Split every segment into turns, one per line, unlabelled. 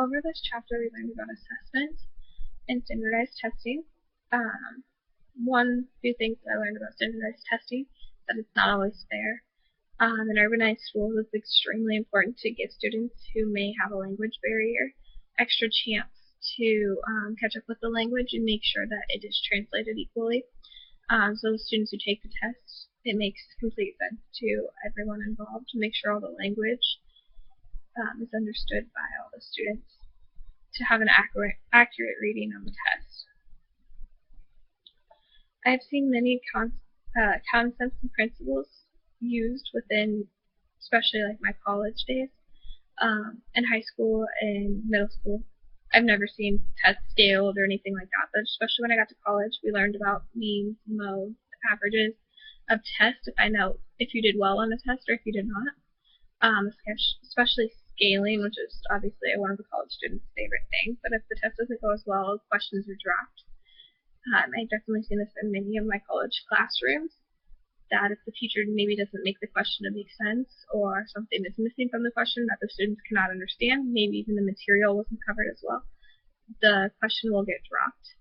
over this chapter, we learned about assessment and standardized testing. One few things that I learned about standardized testing is that it's not always fair. In urbanized schools, it's extremely important to give students who may have a language barrier extra chance to catch up with the language and make sure that it is translated equally. So the students who take the test, it makes complete sense to everyone involved to make sure all the language is understood by all the students to have an accurate reading on the test. I've seen many concepts and principles used within, especially like my college days, in high school and middle school. I've never seen tests scaled or anything like that, but especially when I got to college, we learned about means, modes, averages of tests to find out if you did well on a test or if you did not. Especially scaling, which is obviously one of the college students' favorite things, but if the test doesn't go as well, questions are dropped. I've definitely seen this in many of my college classrooms, that if the teacher maybe doesn't make the question to make sense, or something is missing from the question that the students cannot understand, maybe even the material wasn't covered as well, the question will get dropped.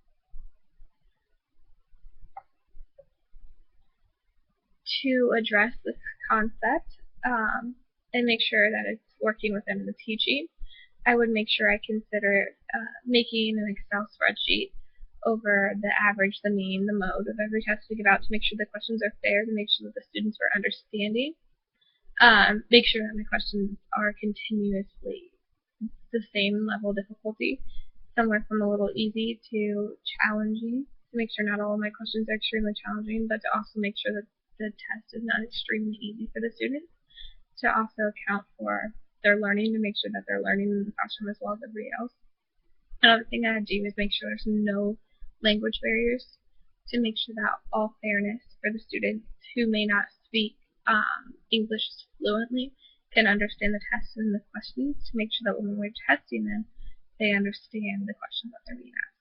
To address this concept and make sure that it's working within the teaching, I would make sure I consider making an Excel spreadsheet over the average, the mean, the mode of every test we give out to make sure the questions are fair, to make sure that the students are understanding. Make sure that my questions are continuously the same level of difficulty, somewhere from a little easy to challenging, to make sure not all of my questions are extremely challenging, but to also make sure that the test is not extremely easy for the students, to also account for their learning, to make sure that they're learning in the classroom as well as everybody else. Another thing I do is make sure there's no language barriers, to make sure that all fairness for the students who may not speak English fluently can understand the tests and the questions, to make sure that when we're testing them, they understand the questions that they're being asked.